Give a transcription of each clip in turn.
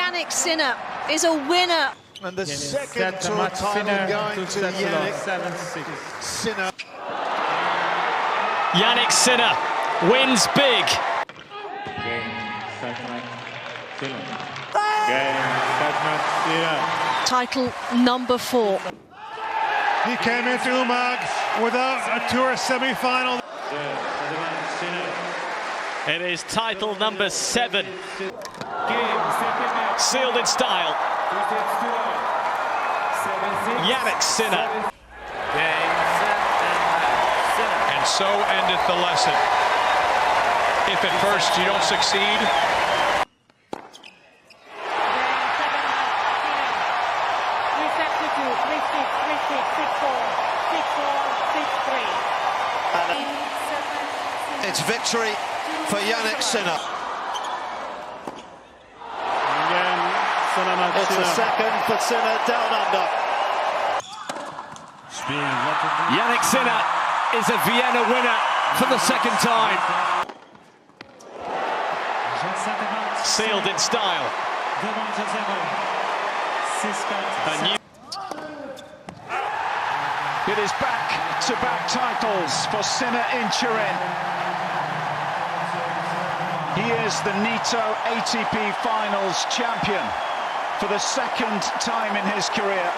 Jannik Sinner is a winner. And the second tour title going to Jannik Sinner. Jannik Sinner wins big. Title number 4. He came into Umag without a tour semi-final. It is title number 7. Sealed in style. Jannik Sinner. And so endeth the lesson. If at first you don't succeed, It's victory for Jannik Sinner. It's a second for Sinner down under. Jannik Sinner is a Vienna winner for the second time. Sealed in style. It is back-to-back titles for Sinner in Turin. He is the Nitto ATP Finals champion for the second time in his career.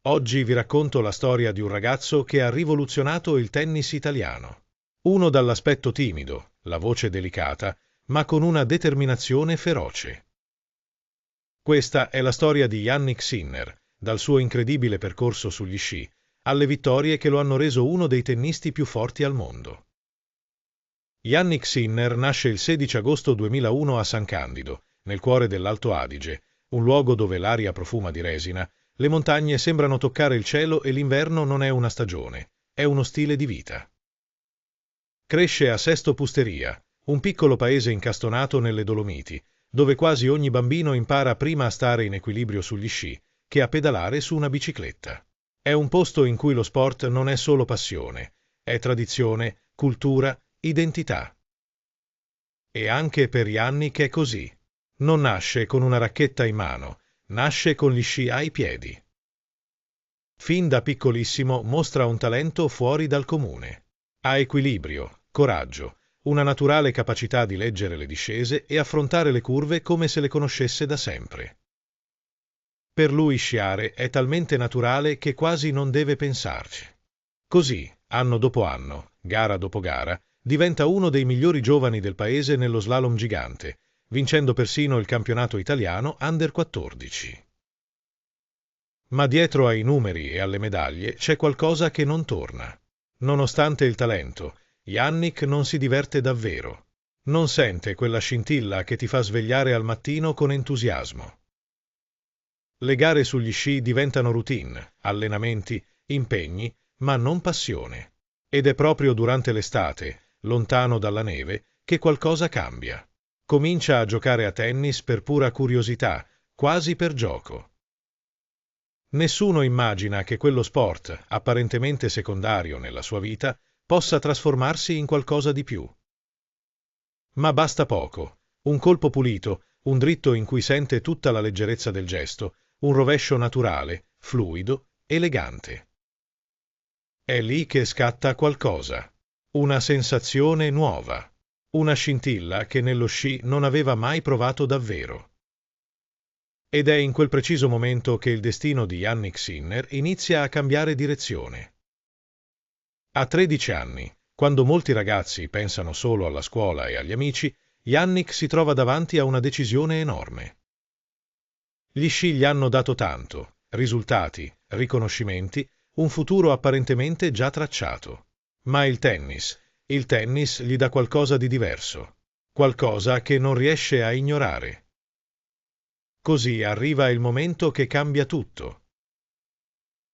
Oggi vi racconto la storia di un ragazzo che ha rivoluzionato il tennis italiano. Uno dall'aspetto timido, la voce delicata, ma con una determinazione feroce. Questa è la storia di Jannik Sinner, dal suo incredibile percorso sugli sci, alle vittorie che lo hanno reso uno dei tennisti più forti al mondo. Jannik Sinner nasce il 16 agosto 2001 a San Candido, nel cuore dell'Alto Adige, un luogo dove l'aria profuma di resina, le montagne sembrano toccare il cielo e l'inverno non è una stagione, è uno stile di vita. Cresce a Sesto Pusteria, un piccolo paese incastonato nelle Dolomiti, dove quasi ogni bambino impara prima a stare in equilibrio sugli sci che a pedalare su una bicicletta. È un posto in cui lo sport non è solo passione, è tradizione, cultura, identità. E anche per Jannik è così. Non nasce con una racchetta in mano, nasce con gli sci ai piedi. Fin da piccolissimo mostra un talento fuori dal comune. Ha equilibrio, coraggio, una naturale capacità di leggere le discese e affrontare le curve come se le conoscesse da sempre. Per lui sciare è talmente naturale che quasi non deve pensarci. Così, anno dopo anno, gara dopo gara, diventa uno dei migliori giovani del paese nello slalom gigante, vincendo persino il campionato italiano Under 14. Ma dietro ai numeri e alle medaglie c'è qualcosa che non torna. Nonostante il talento, Jannik non si diverte davvero. Non sente quella scintilla che ti fa svegliare al mattino con entusiasmo. Le gare sugli sci diventano routine, allenamenti, impegni, ma non passione. Ed è proprio durante l'estate, lontano dalla neve, che qualcosa cambia. Comincia a giocare a tennis per pura curiosità, quasi per gioco. Nessuno immagina che quello sport, apparentemente secondario nella sua vita, possa trasformarsi in qualcosa di più. Ma basta poco, un colpo pulito, un dritto in cui sente tutta la leggerezza del gesto, un rovescio naturale, fluido, elegante. È lì che scatta qualcosa, una sensazione nuova. Una scintilla che nello sci non aveva mai provato davvero. Ed è in quel preciso momento che il destino di Jannik Sinner inizia a cambiare direzione. A 13 anni, quando molti ragazzi pensano solo alla scuola e agli amici, Jannik si trova davanti a una decisione enorme. Gli sci gli hanno dato tanto, risultati, riconoscimenti, un futuro apparentemente già tracciato. Ma il tennis gli dà qualcosa di diverso, qualcosa che non riesce a ignorare. Così arriva il momento che cambia tutto.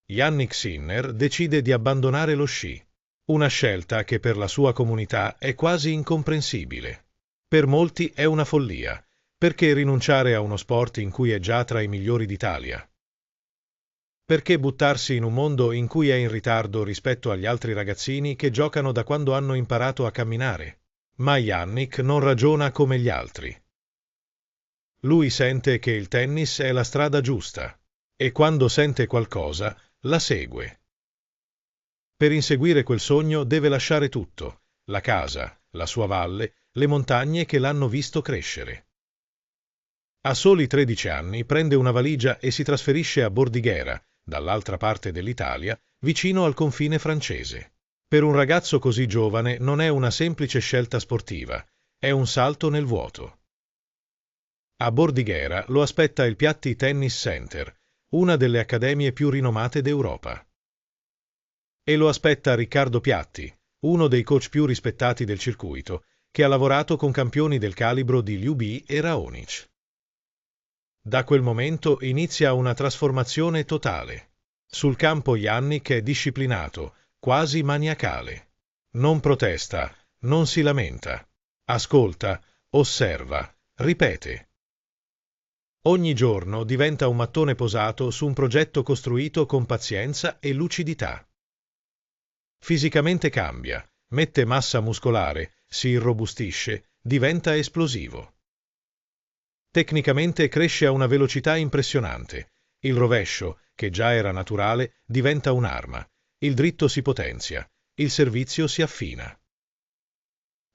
Jannik Sinner decide di abbandonare lo sci, una scelta che per la sua comunità è quasi incomprensibile. Per molti è una follia, perché rinunciare a uno sport in cui è già tra i migliori d'Italia? Perché buttarsi in un mondo in cui è in ritardo rispetto agli altri ragazzini che giocano da quando hanno imparato a camminare? Ma Jannik non ragiona come gli altri. Lui sente che il tennis è la strada giusta e quando sente qualcosa la segue. Per inseguire quel sogno deve lasciare tutto, la casa, la sua valle, le montagne che l'hanno visto crescere. A soli 13 anni prende una valigia e si trasferisce a Bordighera, dall'altra parte dell'Italia, vicino al confine francese. Per un ragazzo così giovane non è una semplice scelta sportiva, è un salto nel vuoto. A Bordighera lo aspetta il Piatti Tennis Center, una delle accademie più rinomate d'Europa. E lo aspetta Riccardo Piatti, uno dei coach più rispettati del circuito, che ha lavorato con campioni del calibro di Liu Bi e Raonic. Da quel momento inizia una trasformazione totale. Sul campo Jannik è disciplinato, quasi maniacale. Non protesta, non si lamenta. Ascolta, osserva, ripete. Ogni giorno diventa un mattone posato su un progetto costruito con pazienza e lucidità. Fisicamente cambia, mette massa muscolare, si irrobustisce, diventa esplosivo. Tecnicamente cresce a una velocità impressionante. Il rovescio, che già era naturale, diventa un'arma. Il dritto si potenzia, il servizio si affina.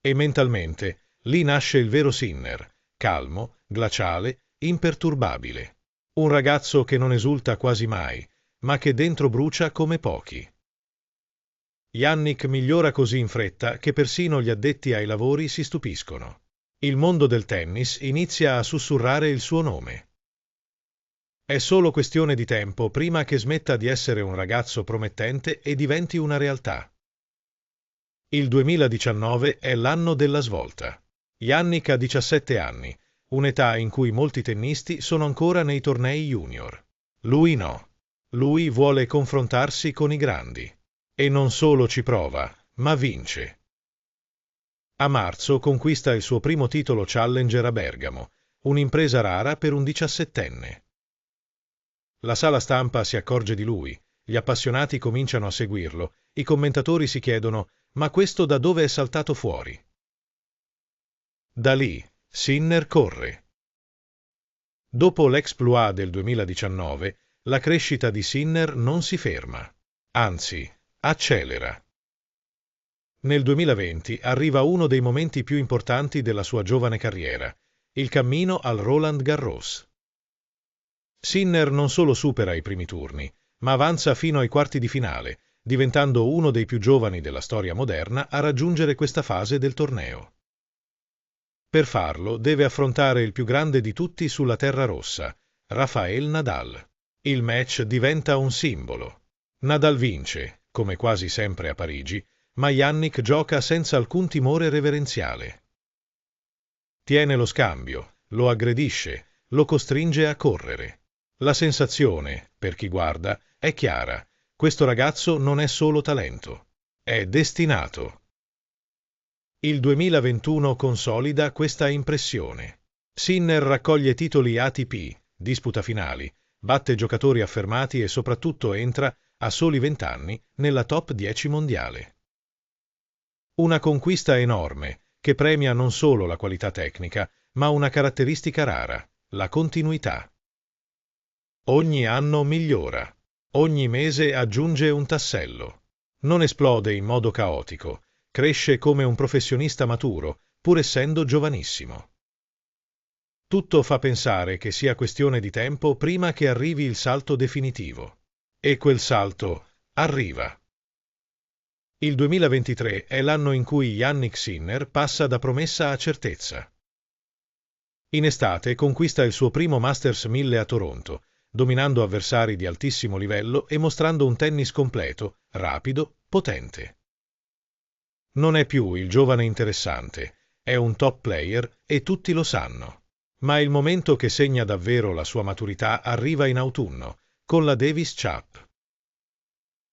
E mentalmente, lì nasce il vero Sinner, calmo, glaciale, imperturbabile. Un ragazzo che non esulta quasi mai, ma che dentro brucia come pochi. Jannik migliora così in fretta che persino gli addetti ai lavori si stupiscono. Il mondo del tennis inizia a sussurrare il suo nome. È solo questione di tempo prima che smetta di essere un ragazzo promettente e diventi una realtà. Il 2019 è l'anno della svolta. Jannik ha 17 anni, un'età in cui molti tennisti sono ancora nei tornei junior. Lui no. Lui vuole confrontarsi con i grandi. E non solo ci prova, ma vince. A marzo conquista il suo primo titolo Challenger a Bergamo, un'impresa rara per un 17enne. La sala stampa si accorge di lui, gli appassionati cominciano a seguirlo, i commentatori si chiedono «Ma questo da dove è saltato fuori?» Da lì, Sinner corre. Dopo l'exploit del 2019, la crescita di Sinner non si ferma, anzi, accelera. Nel 2020 arriva uno dei momenti più importanti della sua giovane carriera, il cammino al Roland Garros. Sinner non solo supera i primi turni, ma avanza fino ai quarti di finale, diventando uno dei più giovani della storia moderna a raggiungere questa fase del torneo. Per farlo deve affrontare il più grande di tutti sulla terra rossa, Rafael Nadal. Il match diventa un simbolo. Nadal vince, come quasi sempre a Parigi, ma Jannik gioca senza alcun timore reverenziale. Tiene lo scambio, lo aggredisce, lo costringe a correre. La sensazione, per chi guarda, è chiara. Questo ragazzo non è solo talento, è destinato. Il 2021 consolida questa impressione. Sinner raccoglie titoli ATP, disputa finali, batte giocatori affermati e soprattutto entra, a soli 20 anni, nella top 10 mondiale. Una conquista enorme, che premia non solo la qualità tecnica, ma una caratteristica rara, la continuità. Ogni anno migliora, ogni mese aggiunge un tassello. Non esplode in modo caotico, cresce come un professionista maturo, pur essendo giovanissimo. Tutto fa pensare che sia questione di tempo prima che arrivi il salto definitivo. E quel salto arriva. Il 2023 è l'anno in cui Jannik Sinner passa da promessa a certezza. In estate conquista il suo primo Masters 1000 a Toronto, dominando avversari di altissimo livello e mostrando un tennis completo, rapido, potente. Non è più il giovane interessante, è un top player e tutti lo sanno. Ma il momento che segna davvero la sua maturità arriva in autunno, con la Davis Cup.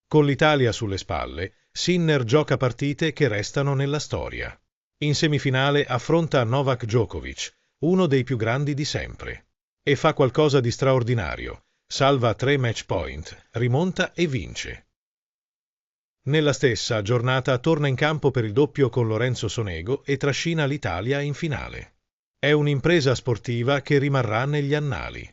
Con l'Italia sulle spalle, Sinner gioca partite che restano nella storia. In semifinale affronta Novak Djokovic, uno dei più grandi di sempre. E fa qualcosa di straordinario. salva 3 match point, rimonta e vince. Nella stessa giornata torna in campo per il doppio con Lorenzo Sonego e trascina l'Italia in finale. È un'impresa sportiva che rimarrà negli annali.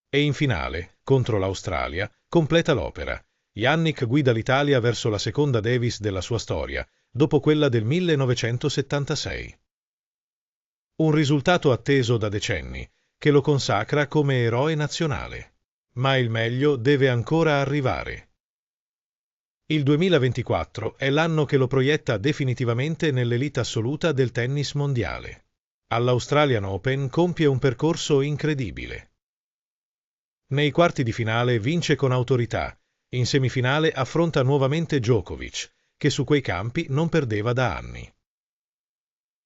E in finale, contro l'Australia, completa l'opera. Jannik guida l'Italia verso la seconda Davis della sua storia, dopo quella del 1976. Un risultato atteso da decenni, che lo consacra come eroe nazionale. Ma il meglio deve ancora arrivare. Il 2024 è l'anno che lo proietta definitivamente nell'elite assoluta del tennis mondiale. All'Australian Open compie un percorso incredibile. Nei quarti di finale vince con autorità, in semifinale affronta nuovamente Djokovic, che su quei campi non perdeva da anni.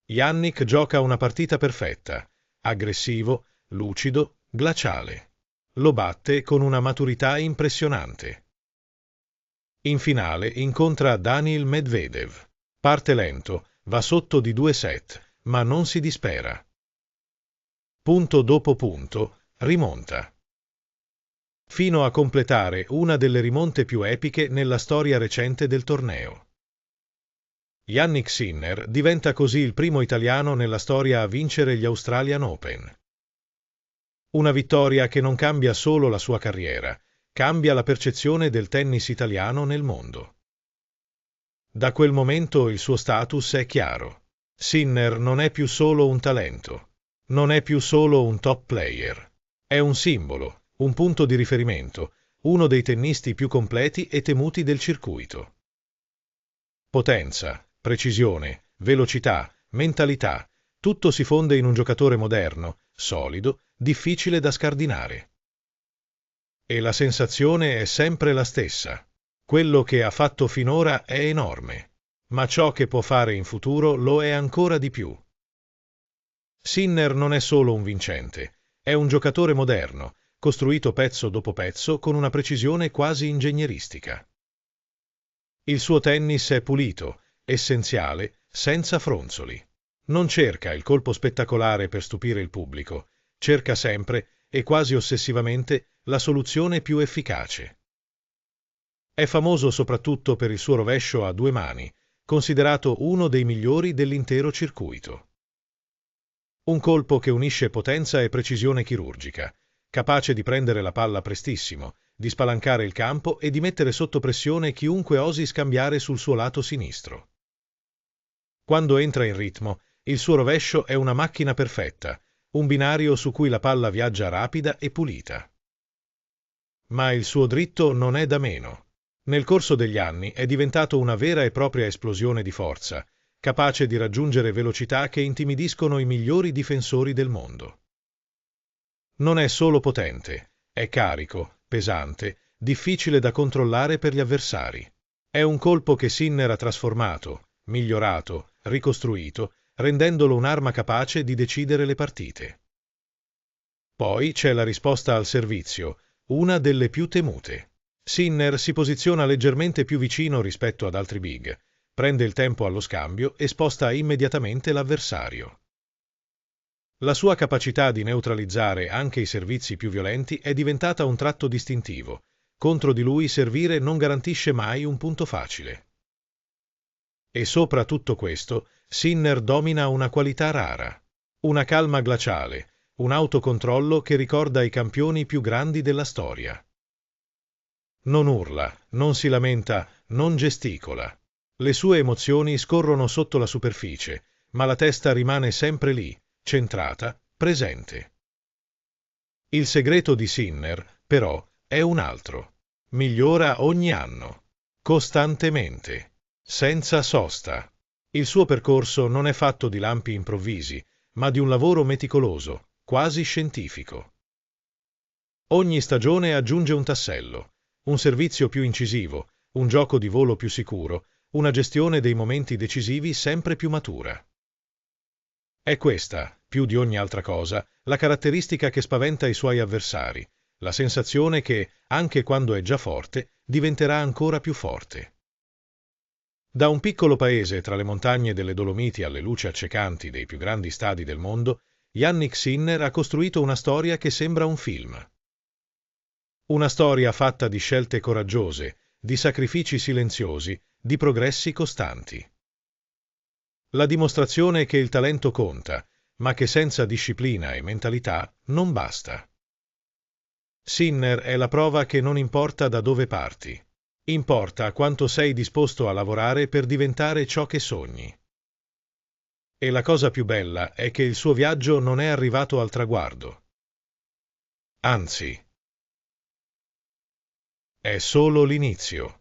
Jannik gioca una partita perfetta, aggressivo, lucido, glaciale. Lo batte con una maturità impressionante. In finale incontra Daniil Medvedev. Parte lento, va sotto di 2 set, ma non si dispera. Punto dopo punto, rimonta. Fino a completare una delle rimonte più epiche nella storia recente del torneo. Jannik Sinner diventa così il primo italiano nella storia a vincere gli Australian Open. Una vittoria che non cambia solo la sua carriera, cambia la percezione del tennis italiano nel mondo. Da quel momento il suo status è chiaro. Sinner non è più solo un talento, non è più solo un top player. È un simbolo, un punto di riferimento, uno dei tennisti più completi e temuti del circuito. Potenza, precisione, velocità, mentalità, tutto si fonde in un giocatore moderno, solido, difficile da scardinare. E la sensazione è sempre la stessa. Quello che ha fatto finora è enorme, ma ciò che può fare in futuro lo è ancora di più. Sinner non è solo un vincente, è un giocatore moderno, costruito pezzo dopo pezzo con una precisione quasi ingegneristica. Il suo tennis è pulito, essenziale, senza fronzoli. Non cerca il colpo spettacolare per stupire il pubblico, cerca sempre, e quasi ossessivamente, la soluzione più efficace. È famoso soprattutto per il suo rovescio a 2 mani, considerato uno dei migliori dell'intero circuito. Un colpo che unisce potenza e precisione chirurgica, capace di prendere la palla prestissimo, di spalancare il campo e di mettere sotto pressione chiunque osi scambiare sul suo lato sinistro. Quando entra in ritmo, il suo rovescio è una macchina perfetta, un binario su cui la palla viaggia rapida e pulita. Ma il suo dritto non è da meno. Nel corso degli anni è diventato una vera e propria esplosione di forza, capace di raggiungere velocità che intimidiscono i migliori difensori del mondo. Non è solo potente, è carico, pesante, difficile da controllare per gli avversari. È un colpo che Sinner ha trasformato, migliorato, ricostruito, rendendolo un'arma capace di decidere le partite. Poi c'è la risposta al servizio, una delle più temute. Sinner si posiziona leggermente più vicino rispetto ad altri big, prende il tempo allo scambio e sposta immediatamente l'avversario. La sua capacità di neutralizzare anche i servizi più violenti è diventata un tratto distintivo. Contro di lui servire non garantisce mai un punto facile. E sopra tutto questo, Sinner domina una qualità rara, una calma glaciale, un autocontrollo che ricorda i campioni più grandi della storia. Non urla, non si lamenta, non gesticola. Le sue emozioni scorrono sotto la superficie, ma la testa rimane sempre lì, centrata, presente. Il segreto di Sinner, però, è un altro. Migliora ogni anno, costantemente, senza sosta. Il suo percorso non è fatto di lampi improvvisi, ma di un lavoro meticoloso, quasi scientifico. Ogni stagione aggiunge un tassello, un servizio più incisivo, un gioco di volo più sicuro, una gestione dei momenti decisivi sempre più matura. È questa, più di ogni altra cosa, la caratteristica che spaventa i suoi avversari, la sensazione che, anche quando è già forte, diventerà ancora più forte. Da un piccolo paese tra le montagne delle Dolomiti alle luci accecanti dei più grandi stadi del mondo, Jannik Sinner ha costruito una storia che sembra un film. Una storia fatta di scelte coraggiose, di sacrifici silenziosi, di progressi costanti. La dimostrazione che il talento conta, ma che senza disciplina e mentalità non basta. Sinner è la prova che non importa da dove parti, importa quanto sei disposto a lavorare per diventare ciò che sogni. E la cosa più bella è che il suo viaggio non è arrivato al traguardo. Anzi, è solo l'inizio.